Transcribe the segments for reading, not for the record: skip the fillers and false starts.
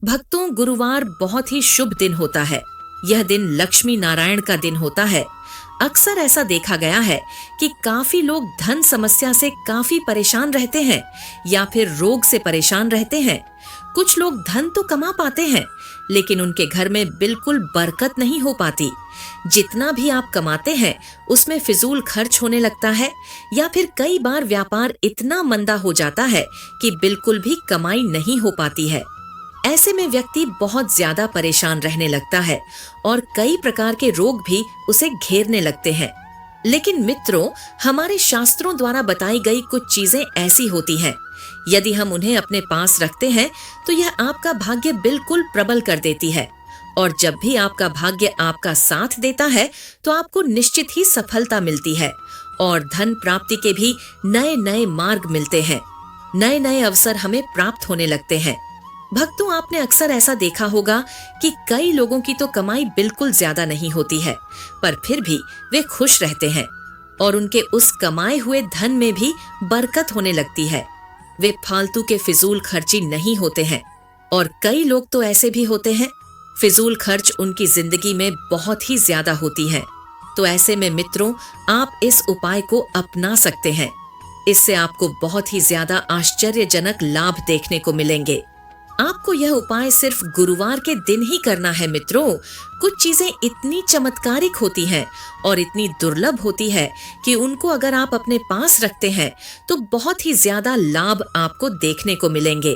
भक्तों, गुरुवार बहुत ही शुभ दिन होता है। यह दिन लक्ष्मी नारायण का दिन होता है। अक्सर ऐसा देखा गया है कि काफी लोग धन समस्या से काफी परेशान रहते हैं या फिर रोग से परेशान रहते हैं। कुछ लोग धन तो कमा पाते हैं, लेकिन उनके घर में बिल्कुल बरकत नहीं हो पाती। जितना भी आप कमाते हैं उसमें फिजूल खर्च होने लगता है या फिर कई बार व्यापार इतना मंदा हो जाता है कि बिल्कुल भी कमाई नहीं हो पाती है। ऐसे में व्यक्ति बहुत ज्यादा परेशान रहने लगता है और कई प्रकार के रोग भी उसे घेरने लगते हैं। लेकिन मित्रों, हमारे शास्त्रों द्वारा बताई गई कुछ चीजें ऐसी होती हैं, यदि हम उन्हें अपने पास रखते हैं तो यह आपका भाग्य बिल्कुल प्रबल कर देती है। और जब भी आपका भाग्य आपका साथ देता है तो आपको निश्चित ही सफलता मिलती है और धन प्राप्ति के भी नए नए मार्ग मिलते हैं। नए नए अवसर हमें प्राप्त होने लगते हैं। भक्तों, आपने अक्सर ऐसा देखा होगा कि कई लोगों की तो कमाई बिल्कुल ज्यादा नहीं होती है, पर फिर भी वे खुश रहते हैं और उनके उस कमाए हुए धन में भी बरकत होने लगती है। वे फालतू के फिजूल खर्ची नहीं होते हैं। और कई लोग तो ऐसे भी होते हैं, फिजूल खर्च उनकी जिंदगी में बहुत ही ज्यादा होती है। तो ऐसे में मित्रों, आप इस उपाय को अपना सकते हैं। इससे आपको बहुत ही ज्यादा आश्चर्यजनक लाभ देखने को मिलेंगे। आपको यह उपाय सिर्फ गुरुवार के दिन ही करना है मित्रों। कुछ चीजें इतनी चमत्कारिक होती हैं और इतनी दुर्लभ होती है कि उनको अगर आप अपने पास रखते हैं तो बहुत ही ज्यादा लाभ आपको देखने को मिलेंगे।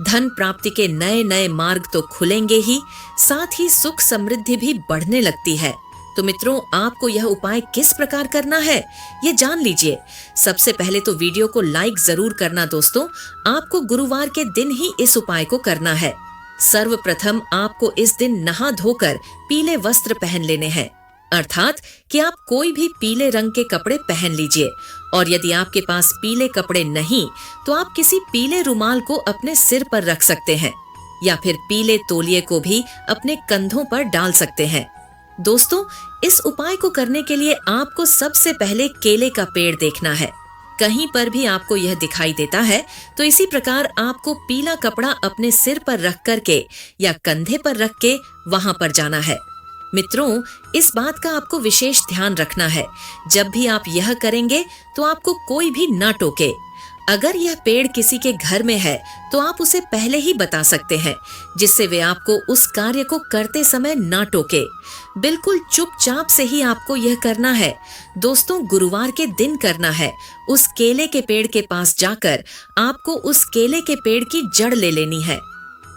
धन प्राप्ति के नए नए मार्ग तो खुलेंगे ही, साथ ही सुख समृद्धि भी बढ़ने लगती है। तो मित्रों, आपको यह उपाय किस प्रकार करना है ये जान लीजिए। सबसे पहले तो वीडियो को लाइक जरूर करना दोस्तों। आपको गुरुवार के दिन ही इस उपाय को करना है। सर्वप्रथम आपको इस दिन नहा धोकर पीले वस्त्र पहन लेने हैं, अर्थात कि आप कोई भी पीले रंग के कपड़े पहन लीजिए। और यदि आपके पास पीले कपड़े नहीं तो आप किसी पीले रुमाल को अपने सिर पर रख सकते हैं या फिर पीले तौलिए को भी अपने कंधों पर डाल सकते हैं। दोस्तों, इस उपाय को करने के लिए आपको सबसे पहले केले का पेड़ देखना है। कहीं पर भी आपको यह दिखाई देता है तो इसी प्रकार आपको पीला कपड़ा अपने सिर पर रख करके या कंधे पर रख के वहां पर जाना है। मित्रों, इस बात का आपको विशेष ध्यान रखना है, जब भी आप यह करेंगे तो आपको कोई भी ना टोके। अगर यह पेड़ किसी के घर में है तो आप उसे पहले ही बता सकते हैं, जिससे वे आपको उस कार्य को करते समय ना टोके। बिल्कुल चुपचाप से ही आपको यह करना है। दोस्तों, गुरुवार के दिन करना है। उस केले के पेड़ के पास जाकर आपको उस केले के पेड़ की जड़ ले लेनी है।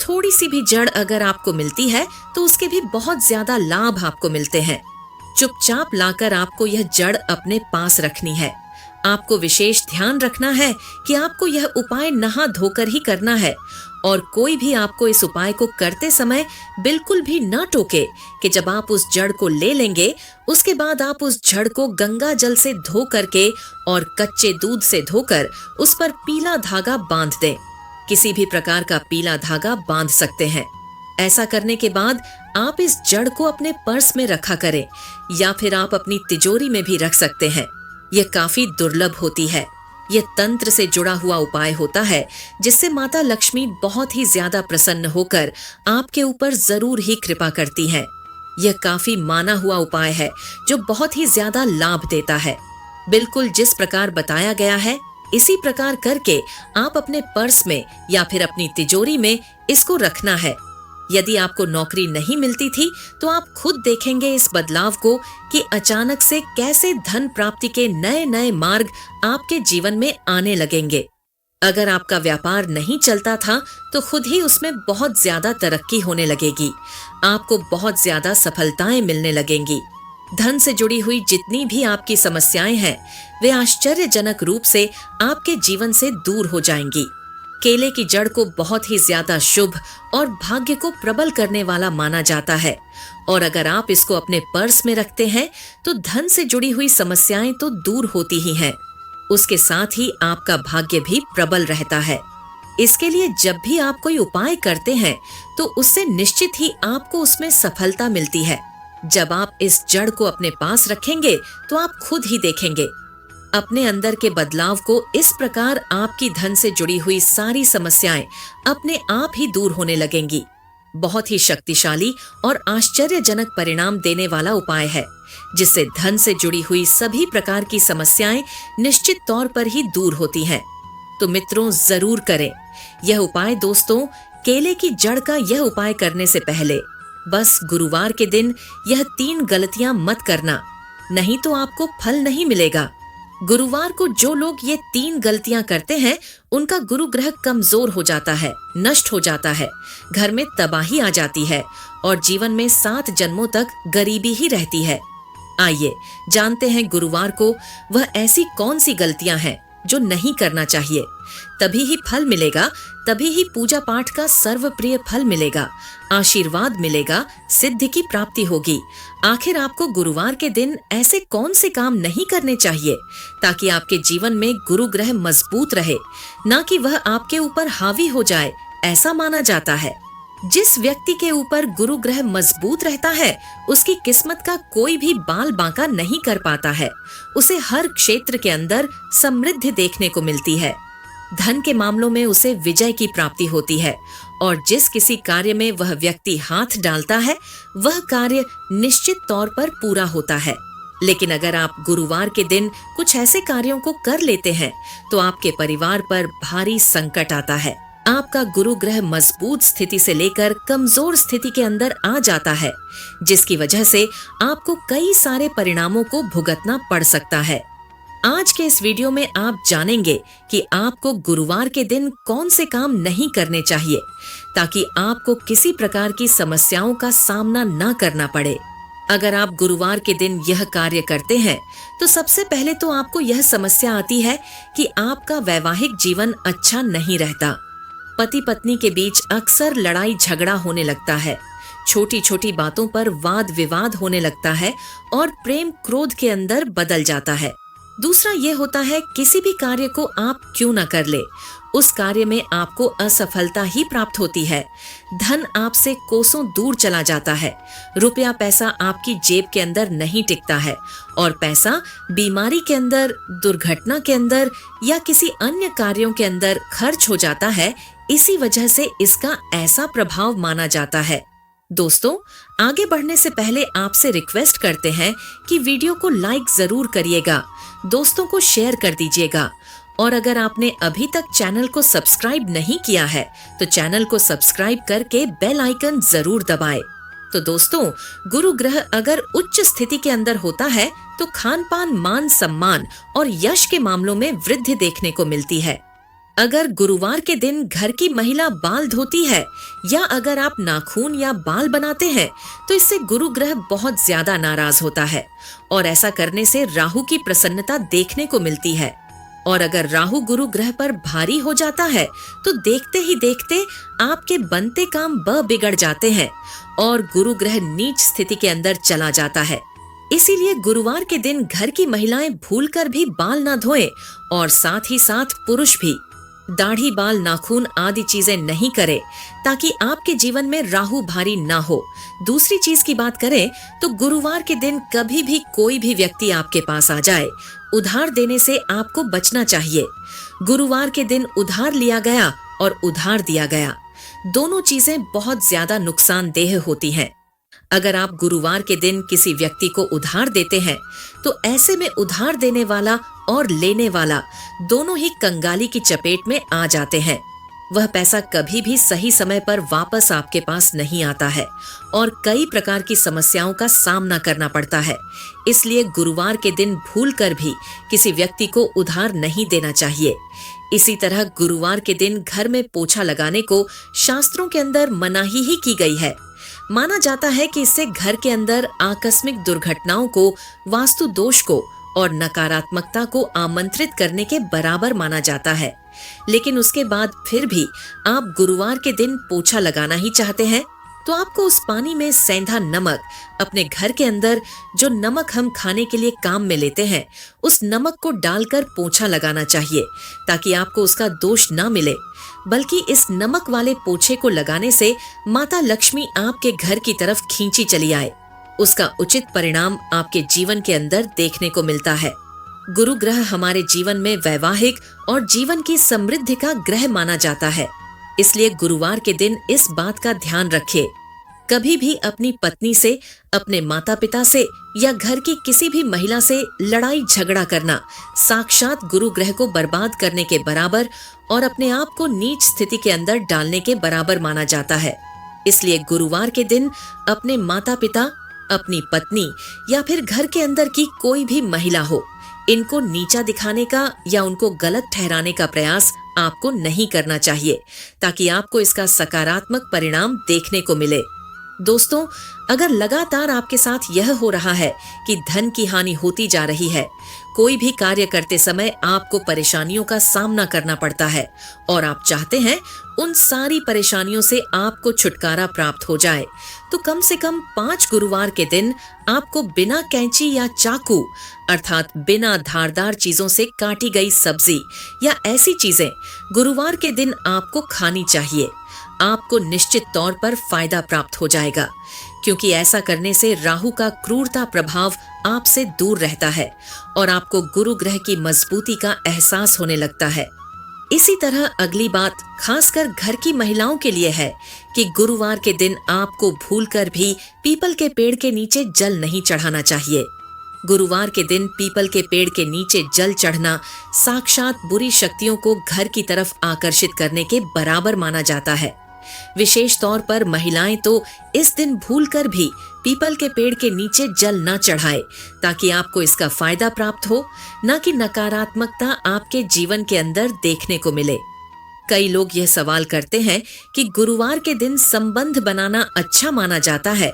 थोड़ी सी भी जड़ अगर आपको मिलती है तो उसके भी बहुत ज्यादा लाभ आपको मिलते हैं। चुपचाप लाकर आपको यह जड़ अपने पास रखनी है। आपको विशेष ध्यान रखना है कि आपको यह उपाय नहा धोकर ही करना है और कोई भी आपको इस उपाय को करते समय बिल्कुल भी ना टोके कि जब आप उस जड़ को ले लेंगे उसके बाद आप उस जड़ को गंगा जल से धो करके और कच्चे दूध से धोकर उस पर पीला धागा बांध दें। किसी भी प्रकार का पीला धागा बांध सकते हैं। ऐसा करने के बाद आप इस जड़ को अपने पर्स में रखा करें या फिर आप अपनी तिजोरी में भी रख सकते हैं। यह काफी दुर्लभ होती है। यह तंत्र से जुड़ा हुआ उपाय होता है, जिससे माता लक्ष्मी बहुत ही ज्यादा प्रसन्न होकर आपके ऊपर जरूर ही कृपा करती हैं। यह काफी माना हुआ उपाय है जो बहुत ही ज्यादा लाभ देता है। बिल्कुल जिस प्रकार बताया गया है इसी प्रकार करके आप अपने पर्स में या फिर अपनी तिजोरी में इसको रखना है। यदि आपको नौकरी नहीं मिलती थी तो आप खुद देखेंगे इस बदलाव को कि अचानक से कैसे धन प्राप्ति के नए नए मार्ग आपके जीवन में आने लगेंगे। अगर आपका व्यापार नहीं चलता था तो खुद ही उसमें बहुत ज्यादा तरक्की होने लगेगी। आपको बहुत ज्यादा सफलताएं मिलने लगेंगी। धन से जुड़ी हुई जितनी भी आपकी समस्याएं हैं वे आश्चर्यजनक रूप से आपके जीवन से दूर हो जाएंगी। केले की जड़ को बहुत ही ज्यादा शुभ और भाग्य को प्रबल करने वाला माना जाता है और अगर आप इसको अपने पर्स में रखते हैं तो धन से जुड़ी हुई समस्याएं तो दूर होती ही हैं। उसके साथ ही आपका भाग्य भी प्रबल रहता है। इसके लिए जब भी आप कोई उपाय करते हैं तो उससे निश्चित ही आपको उसमें सफलता मिलती है। जब आप इस जड़ को अपने पास रखेंगे तो आप खुद ही देखेंगे अपने अंदर के बदलाव को। इस प्रकार आपकी धन से जुड़ी हुई सारी समस्याएं अपने आप ही दूर होने लगेंगी। बहुत ही शक्तिशाली और आश्चर्यजनक परिणाम देने वाला उपाय है, जिससे धन से जुड़ी हुई सभी प्रकार की समस्याएं निश्चित तौर पर ही दूर होती हैं। तो मित्रों, जरूर करें यह उपाय। दोस्तों, केले की जड़ का यह उपाय करने से पहले बस गुरुवार के दिन यह 3 गलतियां मत करना, नहीं तो आपको फल नहीं मिलेगा। गुरुवार को जो लोग ये 3 गलतियां करते हैं, उनका गुरु ग्रह कमजोर हो जाता है, नष्ट हो जाता है, घर में तबाही आ जाती है और जीवन में 7 जन्मों तक गरीबी ही रहती है। आइए जानते हैं गुरुवार को वह ऐसी कौन सी गलतियां हैं जो नहीं करना चाहिए। तभी ही फल मिलेगा, तभी ही पूजा पाठ का सर्वप्रिय फल मिलेगा, आशीर्वाद मिलेगा, सिद्धि की प्राप्ति होगी। आखिर आपको गुरुवार के दिन ऐसे कौन से काम नहीं करने चाहिए ताकि आपके जीवन में गुरु ग्रह मजबूत रहे, न कि वह आपके ऊपर हावी हो जाए, ऐसा माना जाता है। जिस व्यक्ति के ऊपर गुरु ग्रह मजबूत रहता है, उसकी किस्मत का कोई भी बाल बांका नहीं कर पाता है। उसे हर क्षेत्र के अंदर समृद्धि देखने को मिलती है। धन के मामलों में उसे विजय की प्राप्ति होती है और जिस किसी कार्य में वह व्यक्ति हाथ डालता है, वह कार्य निश्चित तौर पर पूरा होता है। लेकिन अगर आप गुरुवार के दिन कुछ ऐसे कार्यों को कर लेते हैं, तो आपके परिवार पर भारी संकट आता है। आपका गुरु ग्रह मजबूत स्थिति से लेकर कमजोर स्थिति के अंदर आ जाता है, जिसकी वजह से आपको कई सारे परिणामों को भुगतना पड़ सकता है। आज के इस वीडियो में आप जानेंगे कि आपको गुरुवार के दिन कौन से काम नहीं करने चाहिए ताकि आपको किसी प्रकार की समस्याओं का सामना न करना पड़े। अगर आप गुरुवार के दिन यह कार्य करते हैं, तो सबसे पहले तो आपको यह समस्या आती है कि आपका वैवाहिक जीवन अच्छा नहीं रहता। पति पत्नी के बीच अक्सर लड़ाई झगड़ा होने लगता है, छोटी छोटी बातों पर वाद विवाद होने लगता है और प्रेम क्रोध के अंदर बदल जाता है। दूसरा ये होता है, किसी भी कार्य को आप क्यों न कर ले, उस कार्य में आपको असफलता ही प्राप्त होती है। धन आपसे कोसों दूर चला जाता है, रुपया पैसा आपकी जेब के अंदर नहीं टिकता है और पैसा बीमारी के अंदर, दुर्घटना के अंदर या किसी अन्य कार्यों के अंदर खर्च हो जाता है। इसी वजह से इसका ऐसा प्रभाव माना जाता है। दोस्तों, आगे बढ़ने से पहले आपसे रिक्वेस्ट करते हैं कि वीडियो को लाइक जरूर करिएगा, दोस्तों को शेयर कर दीजिएगा और अगर आपने अभी तक चैनल को सब्सक्राइब नहीं किया है, तो चैनल को सब्सक्राइब करके बेल आइकन जरूर दबाएं। तो दोस्तों, गुरु ग्रह अगर उच्च स्थिति के अंदर होता है, तो खान पान, मान सम्मान और यश के मामलों में वृद्धि देखने को मिलती है। अगर गुरुवार के दिन घर की महिला बाल धोती है या अगर आप नाखून या बाल बनाते हैं, तो इससे गुरु ग्रह बहुत ज्यादा नाराज होता है और ऐसा करने से राहु की प्रसन्नता देखने को मिलती है। और अगर राहु गुरु ग्रह पर भारी हो जाता है, तो देखते ही देखते आपके बनते काम बिगड़ जाते हैं और गुरु ग्रह नीच स्थिति के अंदर चला जाता है। इसीलिए गुरुवार के दिन घर की महिलाएं भूलकर भी बाल ना धोएं और साथ ही साथ पुरुष भी दाढ़ी, बाल, नाखून आदि चीजें नहीं करें ताकि आपके जीवन में राहु भारी ना हो। दूसरी चीज की बात करें तो गुरुवार के दिन कभी भी कोई भी व्यक्ति आपके पास आ जाए, उधार देने से आपको बचना चाहिए। गुरुवार के दिन उधार लिया गया और उधार दिया गया, दोनों चीजें बहुत ज्यादा नुकसानदेह होती हैं। अगर आप गुरुवार के दिन किसी व्यक्ति को उधार देते हैं, तो ऐसे में उधार देने वाला और लेने वाला दोनों ही कंगाली की चपेट में आ जाते हैं। वह पैसा कभी भी सही समय पर वापस आपके पास नहीं आता है और कई प्रकार की समस्याओं का सामना करना पड़ता है। इसलिए गुरुवार के दिन भूलकर भी किसी व्यक्ति को उधार नहीं देना चाहिए। इसी तरह गुरुवार के दिन घर में पोछा लगाने को शास्त्रों के अंदर मनाही ही की गई है। माना जाता है कि इससे घर के अंदर आकस्मिक दुर्घटनाओं को, वास्तु दोष को और नकारात्मकता को आमंत्रित करने के बराबर माना जाता है। लेकिन उसके बाद फिर भी आप गुरुवार के दिन पोछा लगाना ही चाहते हैं, तो आपको उस पानी में सेंधा नमक, अपने घर के अंदर जो नमक हम खाने के लिए काम में लेते हैं, उस नमक को डालकर पोछा लगाना चाहिए ताकि आपको उसका दोष न मिले। बल्कि इस नमक वाले पोछे को लगाने से माता लक्ष्मी आपके घर की तरफ खींची चली आए। उसका उचित परिणाम आपके जीवन के अंदर देखने को मिलता है। गुरु ग्रह हमारे जीवन में वैवाहिक और जीवन की समृद्धि का ग्रह माना जाता है। इसलिए गुरुवार के दिन इस बात का ध्यान रखिए, कभी भी अपनी पत्नी से, अपने माता पिता से या घर की किसी भी महिला से लड़ाई झगड़ा करना साक्षात गुरु ग्रह को बर्बाद करने के बराबर और अपने आप को नीच स्थिति के अंदर डालने के बराबर माना जाता है। इसलिए गुरुवार के दिन अपने माता पिता, अपनी पत्नी या फिर घर के अंदर की कोई भी महिला हो, इनको नीचा दिखाने का या उनको गलत ठहराने का प्रयास आपको नहीं करना चाहिए, ताकि आपको इसका सकारात्मक परिणाम देखने को मिले। दोस्तों, अगर लगातार आपके साथ यह हो रहा है कि धन की हानि होती जा रही है, कोई भी कार्य करते समय आपको परेशानियों का सामना करना पड़ता है और आप चाहते हैं उन सारी परेशानियों से आपको छुटकारा प्राप्त हो जाए, तो कम से कम 5 गुरुवार के दिन आपको बिना कैंची या चाकू अर्थात बिना धारदार चीजों से काटी गई सब्जी या ऐसी चीजें गुरुवार के दिन आपको खानी चाहिए। आपको निश्चित तौर पर फायदा प्राप्त हो जाएगा, क्योंकि ऐसा करने से राहु का क्रूरता प्रभाव आपसे दूर रहता है और आपको गुरु ग्रह की मजबूती का एहसास होने लगता है। इसी तरह अगली बात खासकर घर की महिलाओं के लिए है कि गुरुवार के दिन आपको भूलकर भी पीपल के पेड़ के नीचे जल नहीं चढ़ाना चाहिए। गुरुवार के दिन पीपल के पेड़ के नीचे जल चढ़ना साक्षात बुरी शक्तियों को घर की तरफ आकर्षित करने के बराबर माना जाता है। विशेष तौर पर महिलाएं तो इस दिन भूलकर भी पीपल के पेड़ के नीचे जल न चढ़ाए, ताकि आपको इसका फायदा प्राप्त हो, न कि नकारात्मकता आपके जीवन के अंदर देखने को मिले। कई लोग यह सवाल करते हैं कि गुरुवार के दिन संबंध बनाना अच्छा माना जाता है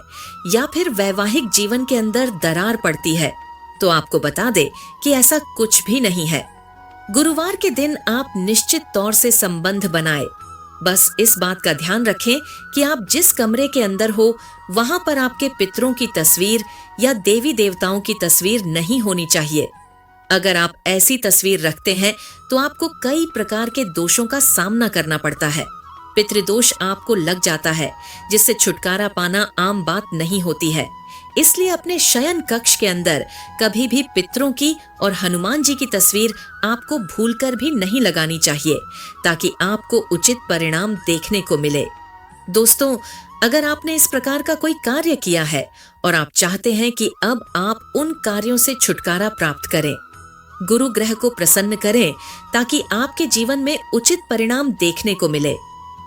या फिर वैवाहिक जीवन के अंदर दरार पड़ती है। तो आपको बता दे कि ऐसा कुछ भी नहीं है। गुरुवार के दिन आप निश्चित तौर से संबंध बनाए, बस इस बात का ध्यान रखें कि आप जिस कमरे के अंदर हो वहां पर आपके पितरों की तस्वीर या देवी देवताओं की तस्वीर नहीं होनी चाहिए। अगर आप ऐसी तस्वीर रखते हैं तो आपको कई प्रकार के दोषों का सामना करना पड़ता है। पितृदोष आपको लग जाता है, जिससे छुटकारा पाना आम बात नहीं होती है। इसलिए अपने शयन कक्ष के अंदर कभी भी पितरों की और हनुमान जी की तस्वीर आपको भूलकर भी नहीं लगानी चाहिए, ताकि आपको उचित परिणाम देखने को मिले। दोस्तों, अगर आपने इस प्रकार का कोई कार्य किया है और आप चाहते हैं कि अब आप उन कार्यों से छुटकारा प्राप्त करें, गुरु ग्रह को प्रसन्न करें, ताकि आपके जीवन में उचित परिणाम देखने को मिले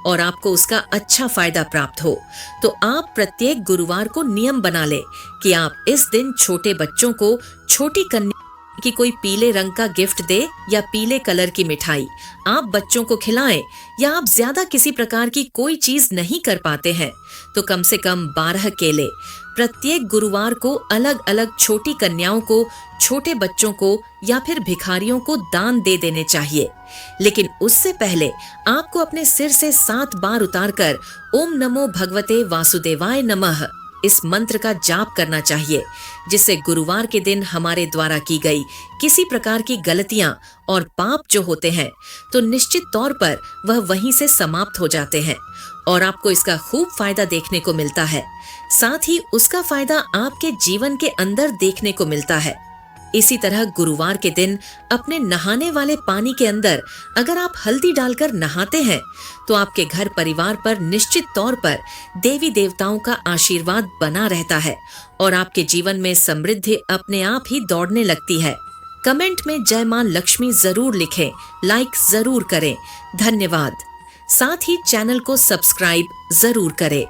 और आपको उसका अच्छा फायदा प्राप्त हो, तो आप प्रत्येक गुरुवार को नियम बना ले कि आप इस दिन छोटे बच्चों को छोटी कन्या की कोई पीले रंग का गिफ्ट दे या पीले कलर की मिठाई आप बच्चों को खिलाएं, या आप ज्यादा किसी प्रकार की कोई चीज नहीं कर पाते हैं तो कम से कम 12 केले प्रत्येक गुरुवार को अलग अलग छोटी कन्याओं को, छोटे बच्चों को या फिर भिखारियों को दान दे देने चाहिए। लेकिन उससे पहले आपको अपने सिर से 7 बार उतारकर ओम नमो भगवते वासुदेवाय नमः इस मंत्र का जाप करना चाहिए, जिससे गुरुवार के दिन हमारे द्वारा की गई किसी प्रकार की गलतियां और पाप जो होते हैं तो निश्चित तौर पर वह वहीं से समाप्त हो जाते हैं और आपको इसका खूब फायदा देखने को मिलता है। साथ ही उसका फायदा आपके जीवन के अंदर देखने को मिलता है। इसी तरह गुरुवार के दिन अपने नहाने वाले पानी के अंदर अगर आप हल्दी डालकर नहाते हैं तो आपके घर परिवार पर निश्चित तौर पर देवी देवताओं का आशीर्वाद बना रहता है और आपके जीवन में समृद्धि अपने आप ही दौड़ने लगती है। कमेंट में जय मां लक्ष्मी जरूर लिखें, लाइक जरूर करें। धन्यवाद। साथ ही चैनल को सब्सक्राइब जरूर करें।